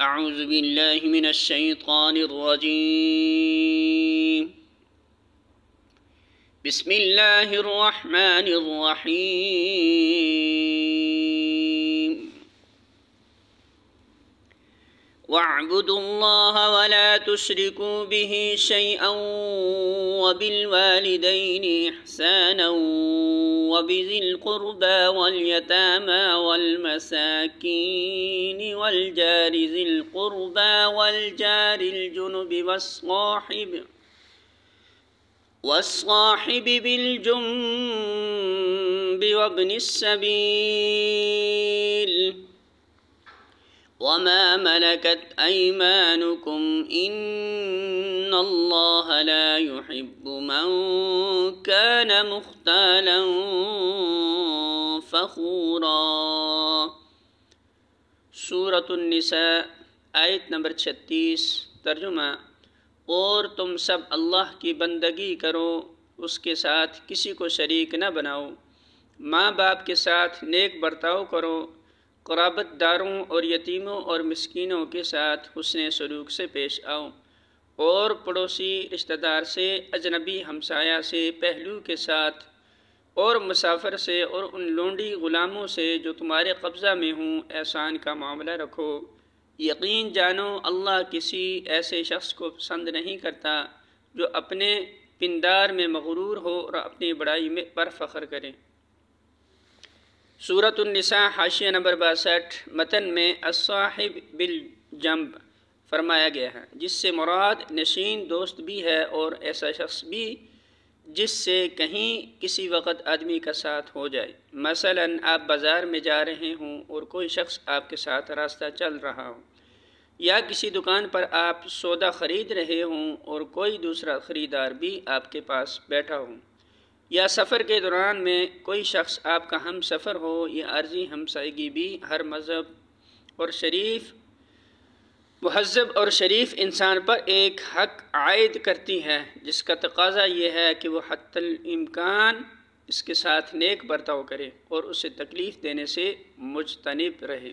اعوذ باللہ من الشیطان الرجیم بسم اللہ الرحمن الرحیم وَاعْبُدُوا اللَّهَ وَلَا تُشْرِكُوا بِهِ شَيْئًا وَبِالْوَالِدَيْنِ إِحْسَانًا وَبِذِي الْقُرْبَى وَالْيَتَامَى وَالْمَسَاكِينِ وَالْجَارِ ذِي الْقُرْبَى وَالْجَارِ الْجُنُبِ وَالصَّاحِبِ بِالْجَنبِ وَابْنِ السَّبِيلِ وَمَا مَلَكَتْ أَيْمَانُكُمْ إِنَّ اللَّهَ لَا يُحِبُّ مَنْ كَانَ مُخْتَالًا فَخُورًا۔ سورۃ النساء آیت نمبر 36۔ ترجمہ: اور تم سب اللہ کی بندگی کرو، اس کے ساتھ کسی کو شریک نہ بناؤ، ماں باپ کے ساتھ نیک برتاؤ کرو، قرابت داروں اور یتیموں اور مسکینوں کے ساتھ حسن سلوک سے پیش آؤ، اور پڑوسی رشتہ دار سے، اجنبی ہمسایہ سے، پہلو کے ساتھ اور مسافر سے اور ان لونڈی غلاموں سے جو تمہارے قبضہ میں ہوں احسان کا معاملہ رکھو۔ یقین جانو اللہ کسی ایسے شخص کو پسند نہیں کرتا جو اپنے پندار میں مغرور ہو اور اپنی بڑائی پر فخر کرے۔ سورۃ النساء حاشیہ نمبر 62۔ متن میں الصاحب بالجنب فرمایا گیا ہے، جس سے مراد نشین دوست بھی ہے اور ایسا شخص بھی جس سے کہیں کسی وقت آدمی کا ساتھ ہو جائے۔ مثلاً آپ بازار میں جا رہے ہوں اور کوئی شخص آپ کے ساتھ راستہ چل رہا ہو، یا کسی دکان پر آپ سودا خرید رہے ہوں اور کوئی دوسرا خریدار بھی آپ کے پاس بیٹھا ہو، یا سفر کے دوران میں کوئی شخص آپ کا ہم سفر ہو۔ یہ عارضی ہمسائیگی بھی ہر مہذب اور شریف انسان پر ایک حق عائد کرتی ہے، جس کا تقاضا یہ ہے کہ وہ حتی الامکان اس کے ساتھ نیک برتاؤ کرے اور اسے تکلیف دینے سے مجتنب رہے۔